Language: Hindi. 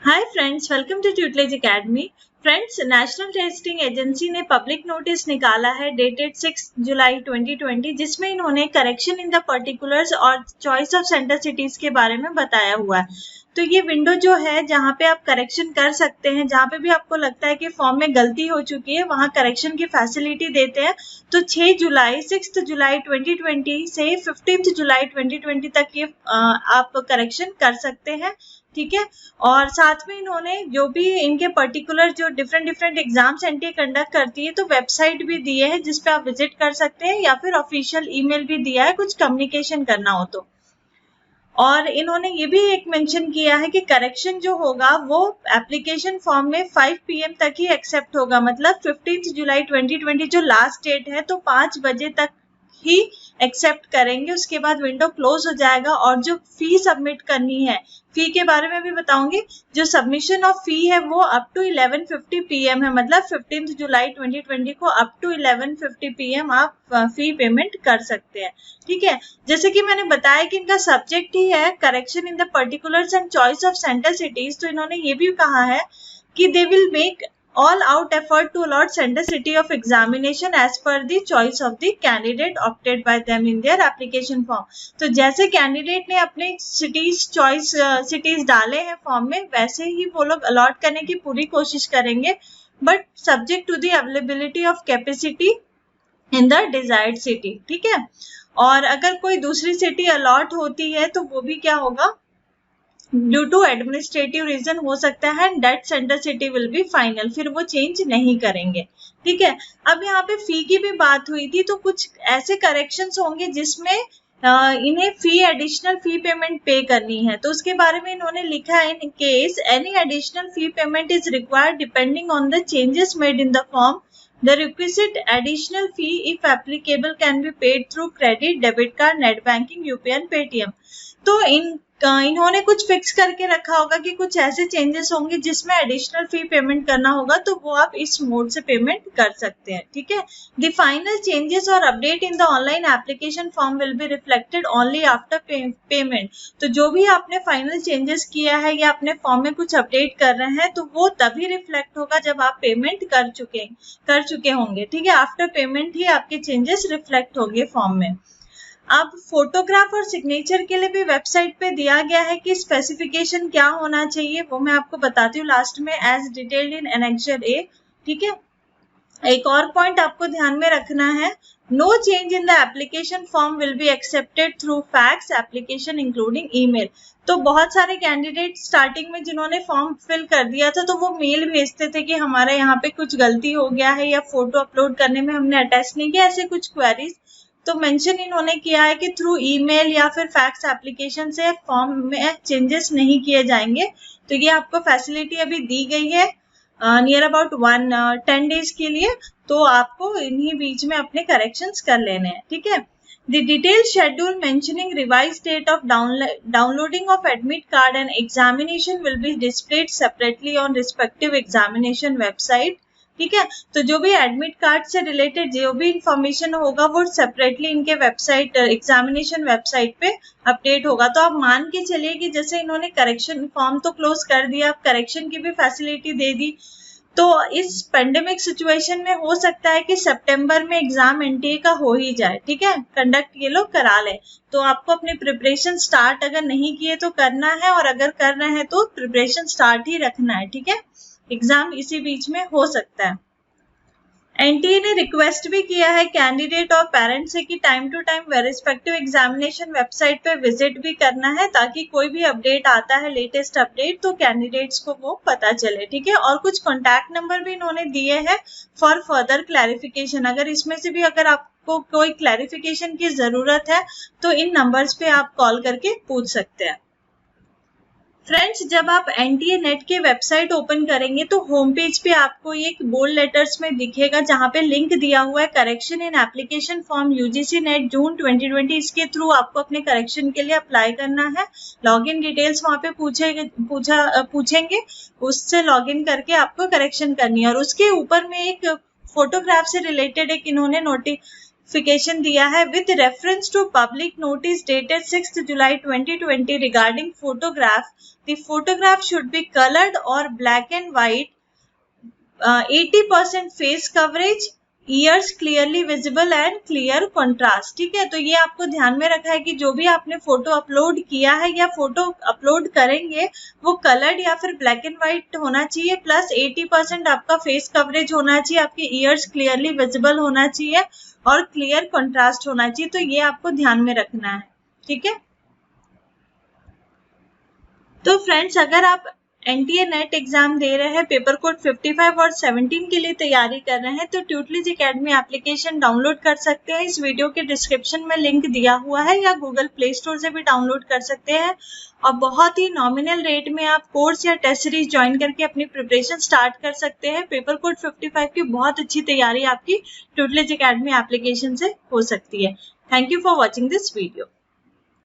Hi friends, welcome to Tutelage Academy. Friends, National Testing Agency ने पब्लिक नोटिस निकाला है डेटेड 6 जुलाई 2020, जिसमें इन्होंने करेक्शन इन द पर्टिकुलर्स और चॉइस ऑफ सेंटर सिटीज के बारे में बताया हुआ है। तो ये विंडो जो है जहाँ पे आप करेक्शन कर सकते हैं, जहाँ पे भी आपको लगता है कि फॉर्म में गलती हो चुकी है, वहाँ करेक्शन की फैसिलिटी देते हैं। तो 6 जुलाई 2020 से 15 जुलाई 2020 तक ये आप करेक्शन कर सकते हैं, ठीक है। और साथ में इन्होंने जो भी इनके पर्टिकुलर जो डिफरेंट एग्जाम्स एनटीए कंडक्ट करती है, तो वेबसाइट भी दी है जिस पे आप विजिट कर सकते हैं, या फिर ऑफिशियल ईमेल भी दिया है कुछ कम्युनिकेशन करना हो तो। और इन्होंने ये भी एक मेंशन किया है कि करेक्शन जो होगा वो एप्लीकेशन फॉर्म में 5 PM तक ही एक्सेप्ट होगा। मतलब 15 जुलाई 2020 जो लास्ट डेट है, तो 5 बजे तक ही एक्सेप्ट करेंगे, उसके बाद विंडो क्लोज हो जाएगा। और जो फी सबमिट करनी है, फी के बारे में भी बताऊंगी। जो सबमिशन ऑफ फी है वो अप टू 11:50 PM है, मतलब 15 जुलाई 2020 को अप टू 11:50 PM आप फी पेमेंट कर सकते हैं, ठीक है। जैसे कि मैंने बताया कि इनका सब्जेक्ट ही है correction in the particulars and choice of centre cities, तो इन्होंने ये भी कहा है कि they will make all out effort to allot center city of examination as per the choice of the candidate opted by them in their application form। तो जैसे कैंडिडेट ने अपने सिटीज चॉइस सिटीज डाले हैं फॉर्म में, वैसे ही वो लोग अलॉट करने की पूरी कोशिश करेंगे, but subject to the availability of capacity in the desired city, ठीक है। और अगर कोई दूसरी सिटी अलॉट होती है तो वो भी क्या होगा, ड्यू टू एडमिनिस्ट्रेटिव रीजन हो सकता है, that centre city will be final, फिर वो चेंज नहीं करेंगे, ठीक है। अब यहाँ पे फी की भी बात हुई थी, तो कुछ ऐसे करेक्शंस होंगे जिसमें इन्हें फी एडिशनल फी पेमेंट पे करनी है। तो उसके बारे में इन्होंने लिखा है, in case any additional fee payment is required depending on the changes made in the form, the requisite additional fee if applicable can be paid through credit, debit card, net banking, UPI and Paytm। तो इन्होंने कुछ फिक्स करके रखा होगा कि कुछ ऐसे चेंजेस होंगे जिसमें एडिशनल फी पेमेंट करना होगा, तो वो आप इस मोड से पेमेंट कर सकते हैं, ठीक है। द फाइनल चेंजेस और update in the online application form will be reflected only after payment. तो जो भी आपने फाइनल चेंजेस किया है या अपने फॉर्म में कुछ अपडेट कर रहे हैं, तो वो तभी रिफ्लेक्ट होगा जब आप पेमेंट कर चुके होंगे, ठीक है। आफ्टर पेमेंट ही आपके चेंजेस रिफ्लेक्ट होंगे फॉर्म में। अब फोटोग्राफ और सिग्नेचर के लिए भी वेबसाइट पे दिया गया है कि स्पेसिफिकेशन क्या होना चाहिए, वो मैं आपको बताती हूँ लास्ट में, as detailed in annexure A, ठीक है। एक और पॉइंट आपको ध्यान में रखना है, no change in the application form will be accepted through fax application including email. तो बहुत सारे कैंडिडेट स्टार्टिंग में जिन्होंने फॉर्म फिल कर दिया था, तो वो मेल भेजते थे कि हमारे यहाँ पे कुछ गलती हो गया है या फोटो अपलोड करने में हमने अटैच नहीं किया, ऐसे कुछ क्वेरीज। तो मेंशन इन्होंने किया है कि थ्रू ईमेल या फिर फैक्स एप्लीकेशन से फॉर्म में चेंजेस नहीं किए जाएंगे। तो ये आपको फैसिलिटी अभी दी गई है नियर अबाउट 10 डेज के लिए, तो आपको इन्हीं बीच में अपने करेक्शंस कर लेने हैं, ठीक है। The detailed schedule mentioning revised date of downloading of admit card and examination will be displayed separately on respective examination website, ठीक है। तो जो भी एडमिट कार्ड से रिलेटेड जो भी इंफॉर्मेशन होगा वो सेपरेटली इनके वेबसाइट एग्जामिनेशन वेबसाइट पे अपडेट होगा। तो आप मान के चलिए कि जैसे इन्होंने करेक्शन फॉर्म तो क्लोज कर दिया, आप करेक्शन की भी फैसिलिटी दे दी, तो इस पेंडेमिक सिचुएशन में हो सकता है कि सितंबर में एग्जाम एनटीए का हो ही जाए, ठीक है, कंडक्ट ये लोग करा ले। तो आपको अपने प्रिपरेशन स्टार्ट अगर नहीं किए तो करना है, और अगर कर रहे हैं तो प्रिपरेशन स्टार्ट ही रखना है, ठीक है। एग्जाम इसी बीच में हो सकता है। एनटीए ने रिक्वेस्ट भी किया है कैंडिडेट और पेरेंट्स से कि time to time respective examination website पे विजिट भी करना है, ताकि कोई भी अपडेट आता है, लेटेस्ट अपडेट, तो कैंडिडेट्स को वो पता चले, ठीक है। और कुछ कॉन्टैक्ट नंबर भी इन्होंने दिए हैं फॉर फर्दर क्लैरिफिकेशन। अगर इसमें से भी अगर आपको कोई क्लैरिफिकेशन की जरूरत है तो इन नंबर्स पे आप कॉल करके पूछ सकते हैं। फ्रेंड्स, जब आप एनटीए नेट के वेबसाइट ओपन करेंगे तो होम पेज पे आपको एक बोल्ड लेटर्स में दिखेगा जहां पे लिंक दिया हुआ है correction in application form UGC NET June 2020। इसके थ्रू आपको अपने करेक्शन के लिए अप्लाई करना है। लॉगिन डिटेल्स वहां पे पूछेंगे, उससे लॉगिन करके आपको करेक्शन करनी है। और उसके ऊपर में एक फोटोग्राफ से रिलेटेड एक इन्होंने दिया है with reference to public notice dated 6 July 2020 regarding photograph the photograph should be coloured और black and white 80% face coverage ears clearly visible and clear contrast. ठीक है, तो ये आपको ध्यान में रखा है कि जो भी आपने फोटो अपलोड किया है या फोटो अपलोड करेंगे वो कलर्ड या फिर ब्लैक एंड व्हाइट होना चाहिए, प्लस 80% आपका फेस कवरेज होना चाहिए, आपके ईयर्स क्लियरली विजिबल होना चाहिए और क्लियर कॉन्ट्रास्ट होना चाहिए। तो ये आपको ध्यान में रखना है। ठीक है, तो फ्रेंड्स अगर आप एनटीए नेट एग्जाम दे रहे हैं, पेपर कोड 55 और 17 के लिए तैयारी कर रहे हैं, तो ट्यूटलीज एकेडमी एप्लीकेशन डाउनलोड कर सकते हैं। इस वीडियो के डिस्क्रिप्शन में लिंक दिया हुआ है या गूगल प्ले स्टोर से भी डाउनलोड कर सकते हैं और बहुत ही नॉमिनल रेट में आप कोर्स या टेस्ट सीरीज ज्वाइन करके अपनी प्रिपरेशन स्टार्ट कर सकते हैं। पेपर कोड 55 की बहुत अच्छी तैयारी आपकी ट्यूटलीज एकेडमी एप्लीकेशन से हो सकती है। Thank you for watching this video.